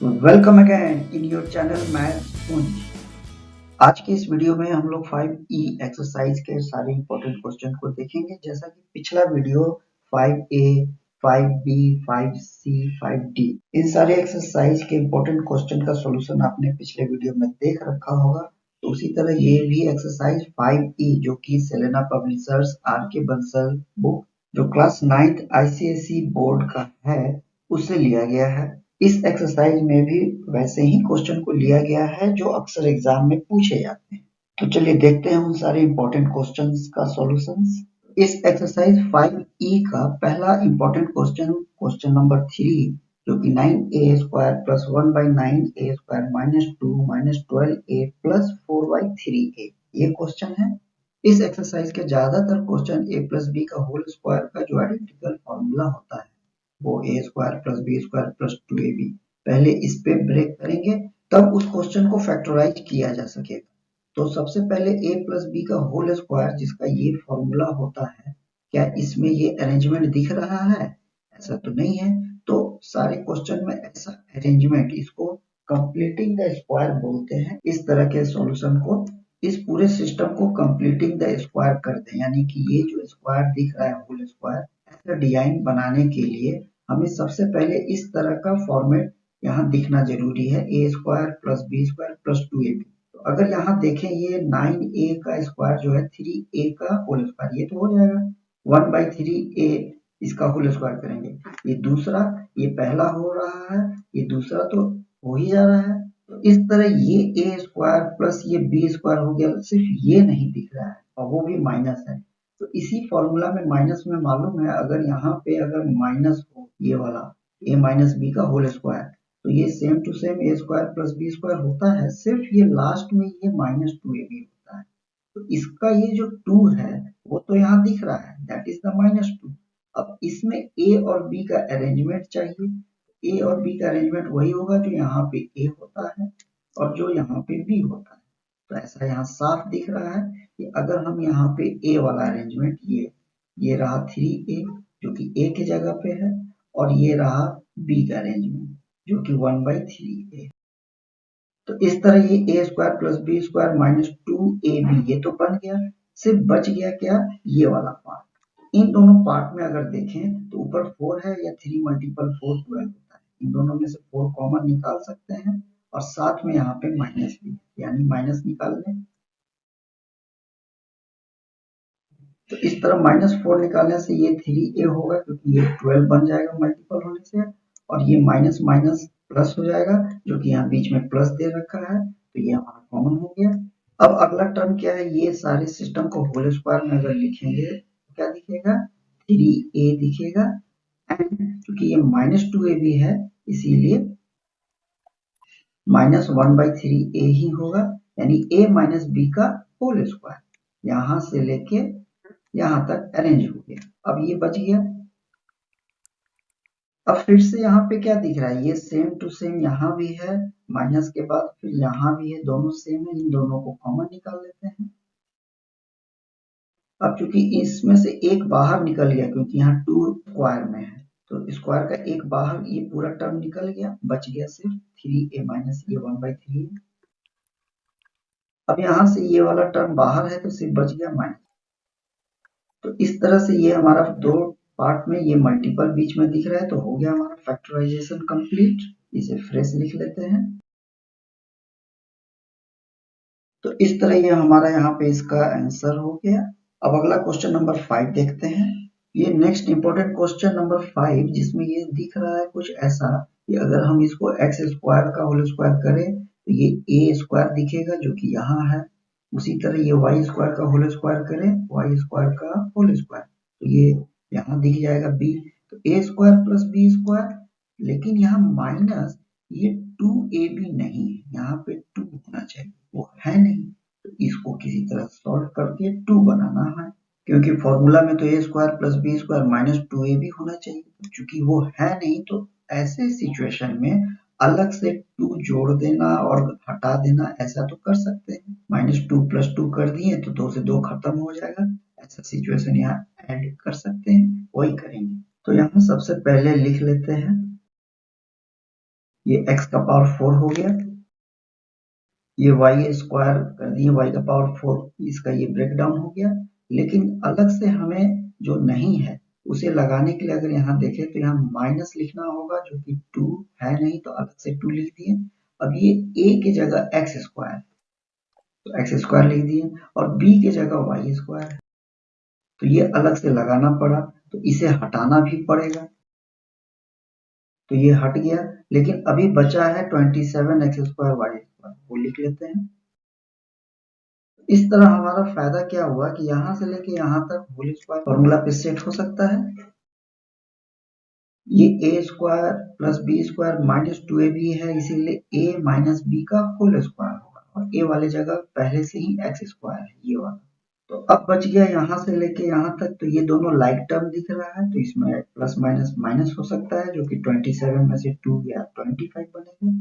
Welcome again in your channel maths Punj. आज की इस वीडियो में हम लोग 5E एक्सरसाइज के सारे इंपॉर्टेंट क्वेश्चन को देखेंगे। जैसा कि पिछला video 5A, 5B, 5C, 5D इन सारे एक्सरसाइज के इंपॉर्टेंट क्वेश्चन का सॉल्यूशन आपने पिछले वीडियो में देख रखा होगा। तो उसी तरह ये भी एक्सरसाइज 5E जो कि Selena publishers RK Bansal book जो क्लास 9th ICSE बोर्ड का है उससे लिया गया है। इस एक्सरसाइज में भी वैसे ही क्वेश्चन को लिया गया है जो अक्सर एग्जाम में पूछे जाते हैं। तो चलिए देखते हैं उन सारे इंपॉर्टेंट क्वेश्चंस का सॉल्यूशंस। इस एक्सरसाइज 5E का पहला इंपॉर्टेंट क्वेश्चन नंबर 3 जो कि 9a square plus 1/9a square minus 2 minus 12a plus 4/3a ये क्वेश्चन है। इस एक्सरसाइज के ज्यादातर क्वेश्चन a प्लस b का होल स्क्वायर का जो आइडेंटिकल फॉर्मूला होता है वो a square plus B square plus 2ab पहले इस पे ब्रेक करेंगे तब उस क्वेश्चन को फैक्टराइज किया जा सकेगा। तो सबसे पहले a प्लस बी का होल स्क्वायर जिसका ये फॉर्मूला होता है, क्या इसमें ये अरेंजमेंट दिख रहा है? ऐसा तो नहीं है। तो सारे क्वेश्चन में ऐसा अरेंजमेंट इसको कंप्लीटिंग द स्क्वायर बोलते हैं। इस तरह के सॉल्यूशन को इस पूरे सिस्टम को कंप्लीटिंग द स्क्वायर करते हैं, यानी कि ये जो स्क्वायर दिख रहा है होल स्क्वायर ऐसा डिजाइन बनाने के लिए हमें सबसे पहले इस तरह का फॉर्मेट यहाँ दिखना जरूरी है, a square plus B square plus 2ab। तो अगर यहाँ देखें ये 9a का स्क्वायर जो है 3a का होल स्क्वायर ये तो हो जाएगा 1/3a इसका होल स्क्वायर करेंगे। ये दूसरा ये पहला हो रहा है ये दूसरा तो हो ही जा रहा है। तो इस तरह ये a स्क्वायर प्लस ये b स्क्वायर हो गया, सिर्फ ये नहीं दिख रहा है और वो भी माइनस है। तो इसी फॉर्मूला में माइनस में मालूम है अगर यहाँ पे अगर माइनस हो ये वाला a माइनस बी का होल स्क्वायर तो ये same to same a square plus B square होता है, सिर्फ ये लास्ट में ये माइनस 2ab होता है। तो इसका ये जो 2 है वो तो यहाँ दिख रहा है दैट इज द -2। अब इसमें a और b का अरेंजमेंट चाहिए। a और b का अरेंजमेंट वही होगा जो यहाँ पे a होता है और जो यहाँ पे b होता है। तो ऐसा यहाँ साफ दिख रहा है कि अगर हम यहाँ पे a वाला अरेंजमेंट ये रहा 3a जो कि a की जगह पे है और ये रहा b का अरेंजमेंट जो कि 1/3a। तो इस तरह ये a square plus B square minus 2ab ये तो बन गया। सिर्फ बच गया क्या ये वाला पार्ट। इन दोनों पार्ट में अगर देखें तो ऊपर 4 है या 3 मल्टीपल 4 12 होता है, इन दोनों में से 4 कॉमन निकाल सकते हैं और साथ में यहाँ पे माइनस भी यानी माइनस निकाल लें। तो इस तरह -4 निकालने से ये 3a होगा क्योंकि ये 12 बन जाएगा मल्टीपल होने से और ये माइनस माइनस प्लस हो जाएगा जो कि यहाँ बीच में प्लस दे रखा है तो ये हमारा कॉमन हो गया। अब अगला टर्म क्या है, ये सारे सिस्टम को होल स्क्वायर में अगर लिखेंगे तो क्या दिखेगा 3a दिखेगा एंड क्योंकि ये -2ab है इसीलिए -1/3a ही होगा यानी a माइनस बी का होल स्क्वायर यहाँ से लेके यहाँ तक अरेंज हो गया। अब ये बच गया। अब फिर से यहाँ पे क्या दिख रहा है, ये सेम टू सेम यहाँ भी है माइनस के बाद फिर यहाँ भी है, दोनों सेम है, इन दोनों को कॉमन निकाल लेते हैं। अब चूंकि इसमें से एक बाहर निकल गया क्योंकि यहाँ 2 स्क्वायर में है तो स्क्वायर का एक बाहर ये पूरा टर्म निकल गया, बच गया सिर्फ 3a माइनस ये 1/3। अब यहाँ से ये वाला टर्म बाहर है तो सिर्फ बच गया माइनस। तो इस तरह से ये हमारा दो पार्ट में ये मल्टीपल बीच में दिख रहा है तो हो गया हमारा फैक्टराइजेशन कंप्लीट। इसे फ्रेश लिख लेते हैं। तो इस तरह ये हमारा यहाँ पे इसका आंसर हो गया। अब अगला क्वेश्चन नंबर 5 देखते हैं। ये नेक्स्ट इंपॉर्टेंट क्वेश्चन नंबर 5 जिसमें ये दिख रहा है कुछ ऐसा कि अगर हम इसको एक्स स्क्वायर का होल स्क्वायर करें तो ये ए स्क्वायर दिखेगा जो कि यहाँ है। उसी तरह ये वाई स्क्वायर का होल स्क्वायर करें वाई स्क्वायर का होल स्क्वायर तो ये यहाँ दिख जाएगा बी। तो a square plus B square, लेकिन यहाँ माइनस ये 2ab नहीं है, यहाँ पे 2 होना चाहिए वो है नहीं। तो इसको किसी तरह सॉल्व करके 2 बनाना है क्योंकि फॉर्मूला में तो a square plus B square minus 2ab होना चाहिए, क्योंकि वो है नहीं। तो ऐसे सिचुएशन में अलग से 2 जोड़ देना और हटा देना ऐसा तो कर सकते हैं। -2 + 2 कर दिए तो 2 से 2 खत्म हो जाएगा। ऐसा सिचुएशन यहाँ ऐड कर सकते हैं, वही करेंगे। तो यहाँ सबसे पहले लिख लेते हैं ये x का पावर 4 हो गया, ये y स्क्वायर कर दिए y का पावर 4, इसका ये ब्रेक डाउन हो गया। लेकिन अलग से हमें जो नहीं है उसे लगाने के लिए अगर यहाँ देखें तो यहाँ माइनस लिखना होगा, जो कि 2 है नहीं तो अलग से 2 लिख दिए। अब ये a की जगह x स्क्वायर, तो एक्स स्क्वायर लिख दिए, और b की जगह वाई स्क्वायर है, तो ये अलग से लगाना पड़ा, तो इसे हटाना भी पड़ेगा, तो ये हट गया। लेकिन अभी बचा है 27 एक्स स्क्वायर वाई स्क्वायर, वो लिख लेते हैं। इस तरह हमारा फायदा क्या हुआ कि यहां से लेके यहां तक होल स्क्वायर फॉर्मूला पे सेट हो सकता है। ये a square plus B square minus 2ab है, इसीलिए a माइनस बी का होल स्क्वायर होगा, और a वाले जगह पहले से ही एक्स स्क्वायर है ये वाला। तो अब बच गया यहाँ से लेके यहाँ तक, तो ये दोनों लाइक टर्म दिख रहा है, तो इसमें प्लस माइनस माइनस हो सकता है, जो कि 27 में से 2 गया 25 बनेगा।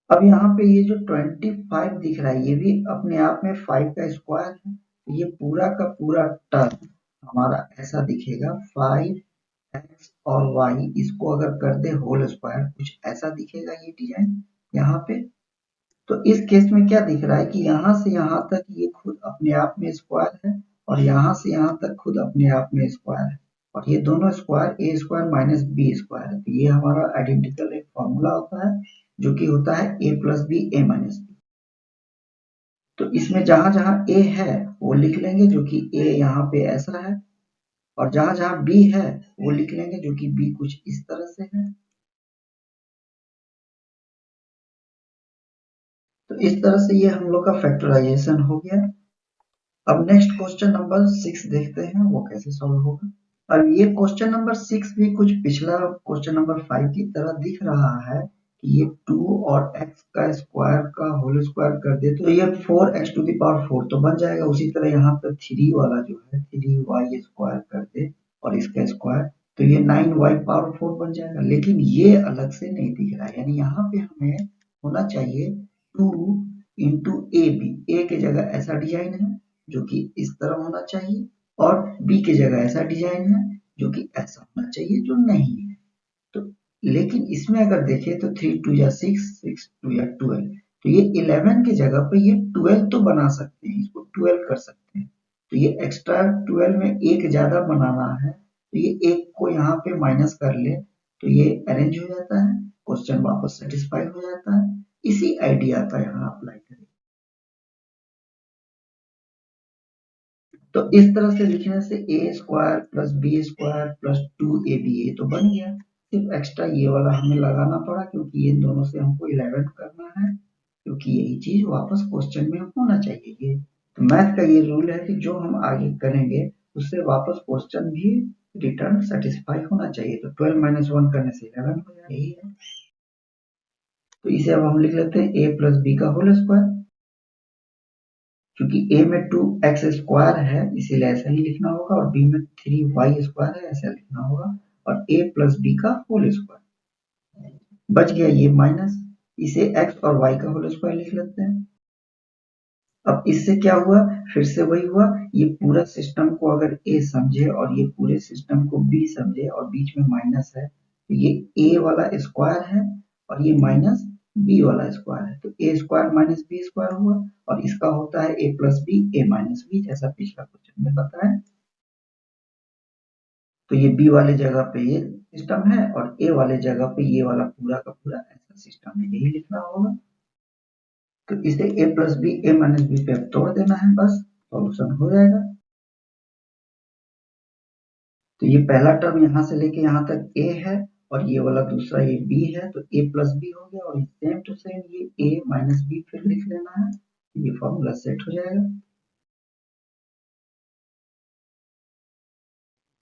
अब यहाँ पे ये जो 25 दिख रहा है ये भी अपने आप में 5 का स्क्वायर है, तो ये पूरा का पूरा टर्म हमारा ऐसा दिखेगा, 5x और y इसको अगर कर दे होल स्क्वायर, कुछ ऐसा दिखेगा ये डिजाइन यहाँ पे। तो इस केस में क्या दिख रहा है कि यहाँ से यहाँ तक ये खुद अपने आप में स्क्वायर है, और यहाँ से यहाँ तक खुद अपने आप में स्क्वायर है, और ये दोनों स्क्वायर ए स्क्वायर माइनस बी स्क्वायर है। तो ये हमारा आइडेंटिकल एक फॉर्मूला होता है, जो कि होता है ए plus B A minus B. तो इसमें जहां जहां ए है वो लिख लेंगे, जो कि ए यहाँ पे ऐसा है, और जहां जहां बी है वो लिख लेंगे, जो कि बी कुछ इस तरह से है। तो इस तरह से ये हम लोग का फैक्टराइजेशन हो गया। अब नेक्स्ट क्वेश्चन नंबर 6 देखते हैं वो कैसे सॉल्व होगा। अब ये क्वेश्चन नंबर 6 भी कुछ पिछला क्वेश्चन नंबर 5 की तरह दिख रहा है, कि ये 2 और x का स्क्वायर का होल स्क्वायर कर दे तो ये 4x टू द पावर 4 तो बन जाएगा। उसी तरह यहाँ पर 3 वाला जो है 3y स्क्वायर कर दे और इसका स्क्वायर, तो ये 9y पावर 4 बन जाएगा। लेकिन ये अलग से नहीं दिख रहा है, यानी यहाँ पे हमें होना चाहिए 2 इंटू ए बी, ए की जगह ऐसा डिजाइन है जो कि इस तरह होना चाहिए, और बी की जगह ऐसा डिजाइन है जो कि ऐसा होना चाहिए, जो नहीं है। तो लेकिन इसमें अगर देखें तो 3 2 या 6, 6 2 या 12, तो ये 11 की जगह पे ये 12 तो बना सकते हैं, इसको 12 कर सकते हैं। तो ये एक्स्ट्रा 12 में एक ज्यादा बनाना है, तो ये एक को यहाँ पे माइनस कर ले, तो ये अरेंज हो जाता है, क्वेश्चन वापस सेटिस्फाई हो जाता है। इसी आइडिया का यहाँ अप्लाई करें। तो इस तरह से लिखने से a square plus B square plus 2ab ये तो बन गया। सिर्फ एक्स्ट्रा ये वाला हमें लगाना पड़ा, क्योंकि ये दोनों से हमको 11 करना है, क्योंकि यही चीज वापस क्वेश्चन में होना चाहिए। ये तो मैथ का ये रूल है कि जो हम आगे करेंगे उससे वापस क्वेश्चन भी रिटर्न सेटिस्फाई होना चाहिए। तो 12 माइनस 1 करने से 11 हो जाए, यही है। तो इसे अब हम लिख लेते हैं a प्लस बी का होल स्क्वायर, क्योंकि a में 2x स्क्वायर है इसीलिए ऐसा ही लिखना होगा, और b में 3y स्क्वायर है ऐसा लिखना होगा, और a प्लस बी का होल स्क्वायर। बच गया ये माइनस, इसे x और y का होल स्क्वायर लिख लेते हैं। अब इससे क्या हुआ, फिर से वही हुआ, ये पूरा सिस्टम को अगर a समझे और ये पूरे सिस्टम को b समझे और बीच में माइनस है, तो ये a वाला स्क्वायर है और ये माइनस b वाला स्क्वायर है, तो a square minus B square हुआ, और इसका होता है a plus B A minus B, जैसा पिछला क्वेश्चन में बताया। तो ये b वाले जगह पे ये सिस्टम है, और a वाले जगह पे ये वाला पूरा का पूरा ऐसा सिस्टम है, यही लिखना होगा। तो इसे a plus B A minus B पे तोड़ देना है, बस सॉल्यूशन हो जाएगा। तो ये पहला टर्म यहाँ से लेके यहाँ तक a है, और ये वाला दूसरा ये b है, तो a प्लस बी हो गया, और सेम टू सेम ये a माइनस बी फिर लिख लेना है, ये फॉर्मूला सेट हो जाएगा।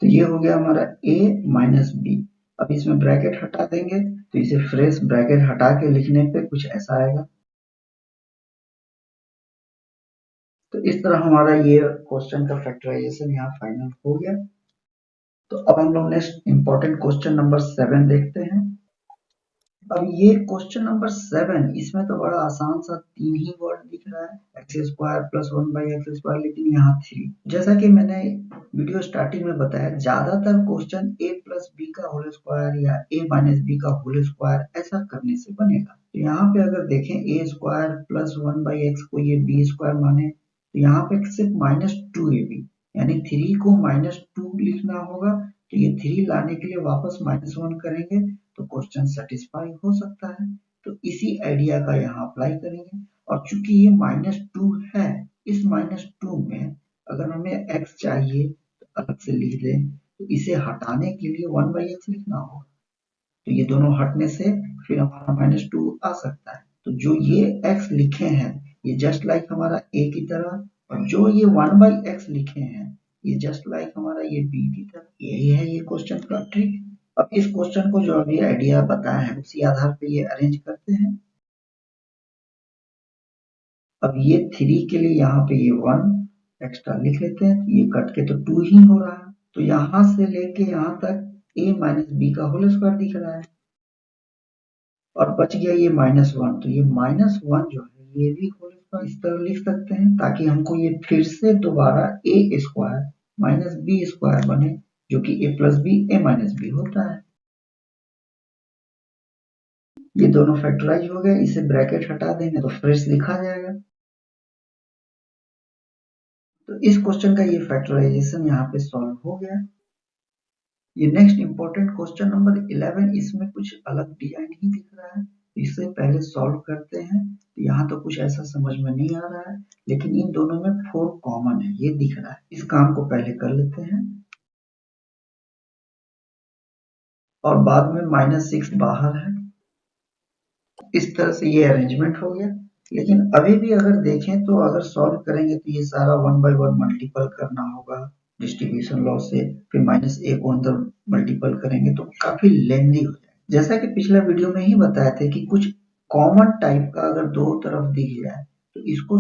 तो ये हो गया हमारा a माइनस बी। अब इसमें ब्रैकेट हटा देंगे, तो इसे फ्रेश ब्रैकेट हटा के लिखने पे कुछ ऐसा आएगा। तो इस तरह हमारा ये क्वेश्चन का फैक्टराइजेशन यहाँ फाइनल हो गया। तो अब हम लोग नेक्स्ट इंपॉर्टेंट क्वेश्चन नंबर 7 देखते हैं। अब ये क्वेश्चन नंबर 7, इसमें तो बड़ा आसान सा 3 ही वर्ड दिख रहा है, एक्स स्क्वायर प्लस 1/x², लेकिन यहाँ 3। जैसा कि मैंने वीडियो स्टार्टिंग में बताया, ज्यादातर क्वेश्चन a प्लस बी का होल स्क्वायर या a माइनस बी का होल स्क्वायर ऐसा करने से बनेगा। तो यहाँ पे अगर देखें a² प्लस 1/x को ये b² माने, तो यहाँ पे सिर्फ -2ab यानी 3 को -2 लिखना होगा। तो ये 3 लाने के लिए वापस -1 करेंगे तो क्वेश्चन सेटिस्फाई हो सकता है। तो इसी आइडिया का यहाँ अप्लाई करेंगे। और चूंकि ये -2 है, इस -2 में अगर हमें x चाहिए तो अलग से लिख दें, तो इसे हटाने के लिए 1/x लिखना होगा। तो ये दोनों हटने से फिर हमारा -2 आ सकता है। तो जो ये x लिखे हैं ये जस्ट लाइक हमारा a की तरह, और जो ये 1/x लिखे हैं ये जस्ट लाइक हमारा ये b की तरह। यही है ये क्वेश्चन का ट्रिक। अब इस क्वेश्चन को जो अभी आइडिया बताया है उसी आधार पे ये अरेंज करते हैं। अब ये 3 के लिए यहाँ पे ये 1 एक्स्ट्रा लिख लेते हैं, तो ये कट के तो 2 ही हो रहा है। तो यहाँ से लेके यहाँ तक a माइनस बी का होल स्क्वायर दिख रहा है, और बच गया ये -1। तो ये -1 जो है ये भी होल स्क्वायर इस तरह लिख सकते हैं, ताकि हमको ये फिर से दोबारा a² माइनस b² बने, जो कि a plus B a minus B होता है। ये दोनों फैक्टराइज हो गए, इसे ब्रैकेट हटा देंगे तो फ्रेश लिखा जाएगा। तो इस क्वेश्चन का ये फैक्टराइजेशन यहाँ पे सॉल्व हो गया। ये नेक्स्ट इंपॉर्टेंट क्वेश्चन नंबर 11, इसमें कुछ अलग डिजाइन ही दिख रहा है। इसे पहले सॉल्व करते हैं। तो यहाँ तो कुछ ऐसा समझ में नहीं आ रहा है, लेकिन इन दोनों में 4 कॉमन है, ये दिख रहा है। इस काम को पहले कर लेते हैं, और बाद में -6 बाहर है। इस तरह से ये अरेंजमेंट हो गया। लेकिन अभी भी अगर देखें तो अगर सॉल्व करेंगे तो ये सारा 1/1 मल्टीपल करना होगा डिस्ट्रीब्यूशन लॉ से, फिर -a को अंदर मल्टीपल करेंगे तो काफी लेंदी हो जाए। जैसा कि पिछला वीडियो में ही बताए थे कि कुछ कॉमन टाइप का अगर दो तरफ दिख जाए तो इसको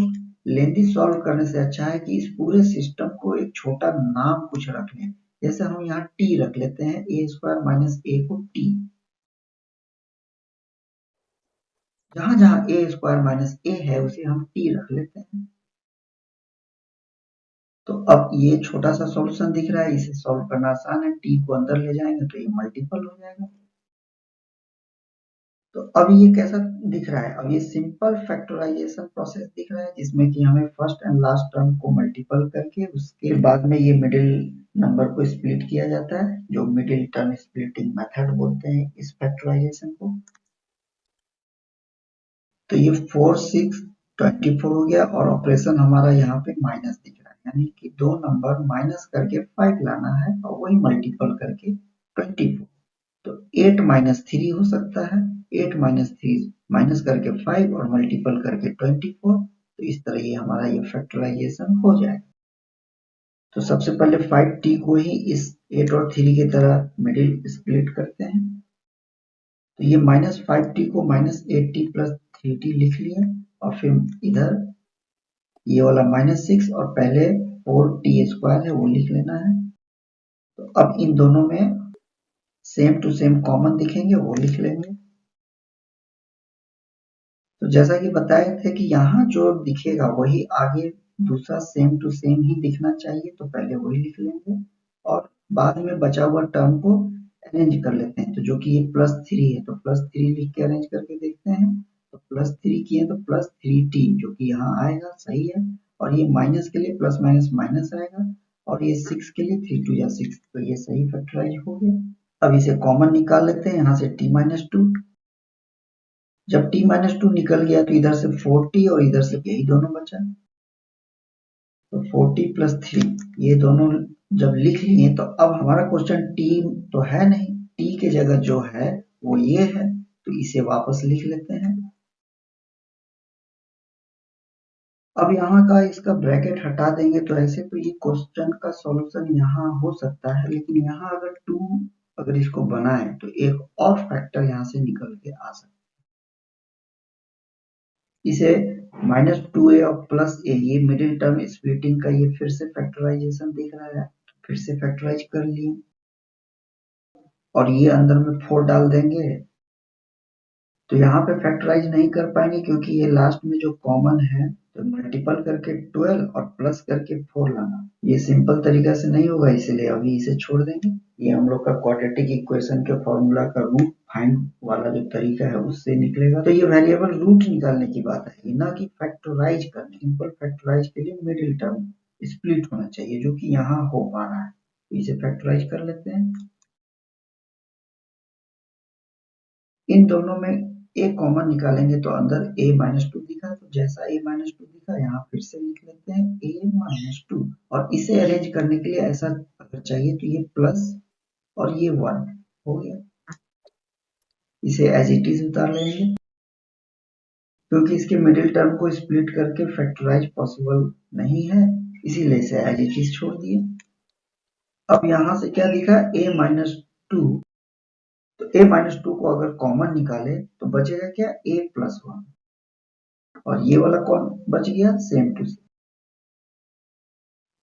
लेंदी सॉल्व करने से अच्छा है कि इस पूरे सिस्टम को एक छोटा नाम कुछ रख लें। जैसे हम यहाँ t रख लेते हैं, a² माइनस a को t। जहां जहां a² माइनस a है उसे हम t रख लेते हैं। तो अब ये छोटा सा सॉल्यूशन दिख रहा है, इसे सॉल्व करना आसान है। t को अंदर ले जाएंगे तो ये मल्टीपल हो जाएगा। तो अब ये कैसा दिख रहा है, अब ये सिंपल फैक्टराइजेशन प्रोसेस दिख रहा है, जिसमें कि हमें फर्स्ट एंड लास्ट टर्म को मल्टीपल करके उसके बाद में ये मिडिल नंबर को स्प्लिट किया जाता है, जो मिडिल टर्म स्प्लिटिंग मेथड बोलते हैं इस फैक्टराइजेशन को। तो ये 4 6 24 हो गया, और ऑपरेशन हमारा यहाँ पे माइनस दिख रहा है, यानी कि दो नंबर माइनस करके 5 लाना है और वही मल्टीपल करके 24। तो 8 -3 हो सकता है, 8 -3 माइनस करके 5 और मल्टीपल करके 24। तो इस तरह ये हमारा ये फैक्टराइजेशन हो जाएगा। तो सबसे पहले 5t को ही इस 8 और 3 की तरह मिडिल स्प्लिट करते हैं। तो ये -5t को -8t प्लस 3t लिख लिया, और फिर इधर ये वाला -6 और पहले 4t² है वो लिख लेना है। तो अब इन दोनों में सेम टू सेम कॉमन दिखेंगे वो लिख लेंगे। तो जैसा कि बताए थे कि यहाँ जो दिखेगा वही आगे दूसरा सेम टू सेम ही दिखना चाहिए, तो पहले वही लिख लेंगे और बाद में बचा हुआ टर्म को अरेंज कर लेते हैं। तो जो कि ये +3 है तो +3 लिख के अरेंज करके देखते हैं। तो +3 किए तो +3t जो कि यहाँ आएगा, सही है। और ये माइनस के लिए प्लस माइनस माइनस आएगा, और ये 6 के लिए 3 2 या 6, तो ये सही फैक्टराइज हो गया। अब इसे कॉमन निकाल लेते हैं, यहाँ से t-2। जब t-2 निकल गया तो इधर से 4t और इधर से यही दोनों बचा। तो 4t प्लस 3 ये दोनों जब लिख लिए तो अब हमारा क्वेश्चन t तो है नहीं, t के जगह जो है वो ये है, तो इसे वापस लिख लेते हैं। अब यहाँ का इसका ब्रैकेट हटा देंगे तो ऐसे तो ये क्वेश्चन का सॉल्यूशन यहाँ हो सकता है, लेकिन यहाँ अगर 2 अगर इसको बनाए तो एक और फैक्टर यहाँ से निकल के आ सकता है। इसे -2a और +a ये मिडिल टर्म स्प्लिटिंग का ये फिर से फैक्टराइजेशन दिख रहा है, फिर से फैक्टराइज कर लिए, और ये अंदर में 4 डाल देंगे तो यहाँ पे फैक्टराइज नहीं कर पाएंगे क्योंकि ये लास्ट में जो कॉमन है, तो मल्टीपल करके 12 और प्लस करके 4 लाना, ये सिंपल तरीका से नहीं होगा, इसलिए अभी इसे छोड़ देंगे। ये हम लोग का क्वाड्रेटिक इक्वेशन के फॉर्मूला का रूट फाइंड वाला जो तरीका है उससे निकलेगा। तो ये वेरिएबल रूट निकालने की बात है, ना कि फैक्टराइज करने। सिंपल फैक्टराइज के लिए मिडिल टर्म स्प्लिट होना चाहिए, जो कि यहाँ हो पा रहा है। तो इसे फैक्टराइज कर लेते हैं। इन दोनों में a कॉमन निकालेंगे तो अंदर a माइनस टू दिखा, तो जैसा a माइनस टू दिखा यहाँ फिर से लिख लेते हैं a माइनस टू। और इसे अरेंज करने के लिए ऐसा अगर चाहिए तो ये प्लस और ये 1 हो गया। इसे एज इट इज उतार लेंगे, क्योंकि इसके मिडिल टर्म को स्प्लिट करके फैक्टराइज पॉसिबल नहीं है, इसीलिए इसे एज इट इज छोड़ दिए। अब यहाँ से क्या दिखा, a माइनस टू, तो a माइनस टू को अगर कॉमन निकाले तो बचेगा क्या, a प्लस 1, और ये वाला कौन बच गया, सेम टू सेम।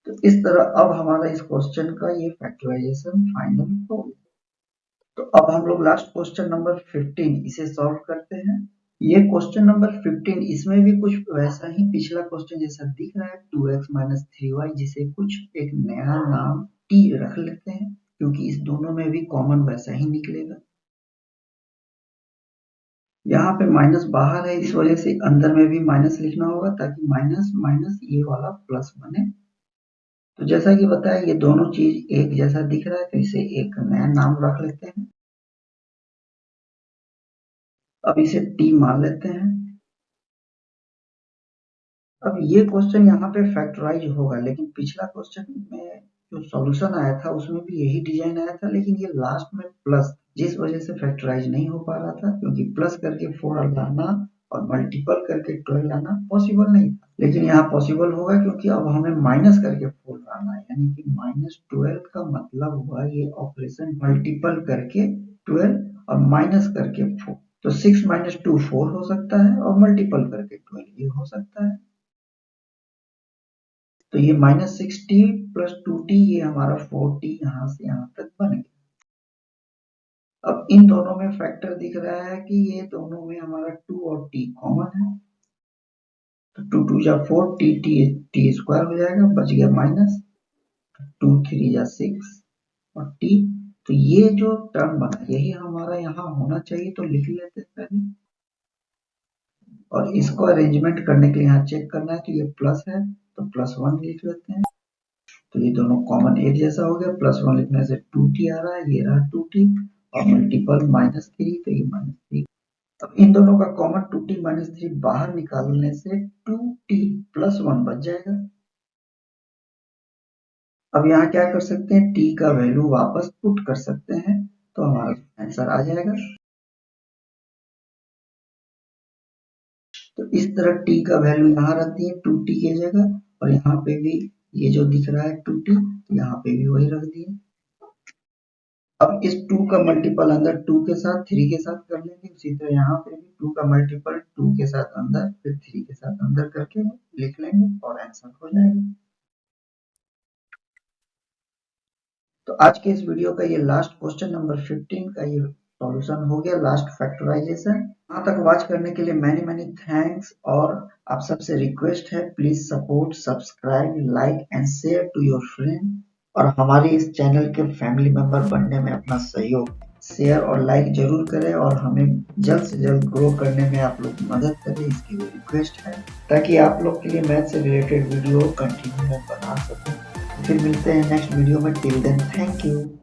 तो इस तरह अब हमारा इस क्वेश्चन का ये फैक्टराइजेशन फाइनल हो गया। तो अब हम लोग लास्ट क्वेश्चन नंबर 15 इसे सॉल्व करते हैं। ये क्वेश्चन नंबर 15, इसमें भी कुछ वैसा ही पिछला क्वेश्चन जैसा दिख रहा है, 2x माइनस 3y, जिसे कुछ एक नया नाम t रख लेते हैं, क्योंकि इस दोनों में भी कॉमन वैसा ही निकलेगा। यहाँ पे माइनस बाहर है, इस वजह से अंदर में भी माइनस लिखना होगा, ताकि माइनस माइनस ये वाला प्लस बने। तो जैसा कि बताया, ये दोनों चीज एक जैसा दिख रहा है, तो इसे एक नया नाम रख लेते हैं। अब इसे t मान लेते हैं। अब ये क्वेश्चन यहाँ पे फैक्टराइज होगा, लेकिन पिछला क्वेश्चन में जो सॉल्यूशन आया था उसमें भी यही डिजाइन आया था, लेकिन ये लास्ट में प्लस, जिस वजह से फैक्टराइज नहीं हो पा रहा था, क्योंकि प्लस करके 4 लाना और मल्टीपल करके 12 लाना पॉसिबल नहीं था। लेकिन यहाँ पॉसिबल होगा, क्योंकि अब हमें माइनस करके 4 लाना है, यानी कि माइनस 12 का मतलब हुआ ये ऑपरेशन मल्टीपल करके 12 और माइनस करके 4। तो 6 माइनस 2 4 हो सकता है, और मल्टीपल करके 12 ये हो सकता है। तो ये माइनस 6t प्लस 2t, ये हमारा 4t यहाँ से यहाँ तक बन गया। अब इन दोनों में फैक्टर दिख रहा है कि ये दोनों में हमारा 2 और t कॉमन है, तो 2 2 जा 4, t स्क्वायर हो जाएगा, बच गया माइनस 2 3 जा 6 और t। तो ये जो टर्म बना यही हमारा यहाँ होना चाहिए, तो लिख लेते हैं पहले, और इसको अरेंजमेंट करने के लिए यहाँ चेक करना है, तो ये प्लस है तो प्लस 1 लिख लेते हैं। तो ये दोनों कॉमन एक जैसा हो गया, प्लस 1 लिखने से 2t आ रहा है, ये रहा 2t, और मल्टीपल माइनस 3, तो ये माइनस 3। अब इन दोनों का कॉमन 2t माइनस 3 बाहर निकालने से 2t प्लस 1 बच जाएगा। अब यहाँ क्या कर सकते हैं, t का वैल्यू वापस पुट कर सकते हैं, तो हमारा आंसर आ जाएगा। तो इस तरह t का वैल्यू यहाँ रखती है 2t की जगह, और यहाँ पे भी ये जो दिख रहा है 2t, तो यहाँ पे भी वही रख दिए। अब इस 2 का मल्टीपल अंदर 2 के साथ 3 के साथ कर लेंगे, उसी तरह यहाँ पे भी 2 का मल्टीपल 2 के साथ अंदर फिर 3 के साथ अंदर करके लिख लेंगे और आंसर हो जाएगा। तो आज के इस वीडियो का ये लास्ट क्वेश्चन नंबर 15 का ये सॉल्यूशन हो गया, लास्ट फैक्टराइजेशन। यहाँ तक वॉच करने के लिए मैनी मैनी थैंक्स, और आप सबसे रिक्वेस्ट है, please support, subscribe, like and share to your friend, और हमारे इस चैनल के फैमिली मेंबर बनने में अपना सहयोग शेयर और लाइक जरूर करें, और हमें जल्द से जल्द ग्रो करने में आप लोग मदद करें, इसकी भी रिक्वेस्ट है, ताकि आप लोग के लिए मैथ से रिलेटेड वीडियो कंटिन्यू बना सकूं। फिर मिलते हैं नेक्स्ट वीडियो में, टिल देन थैंक यू।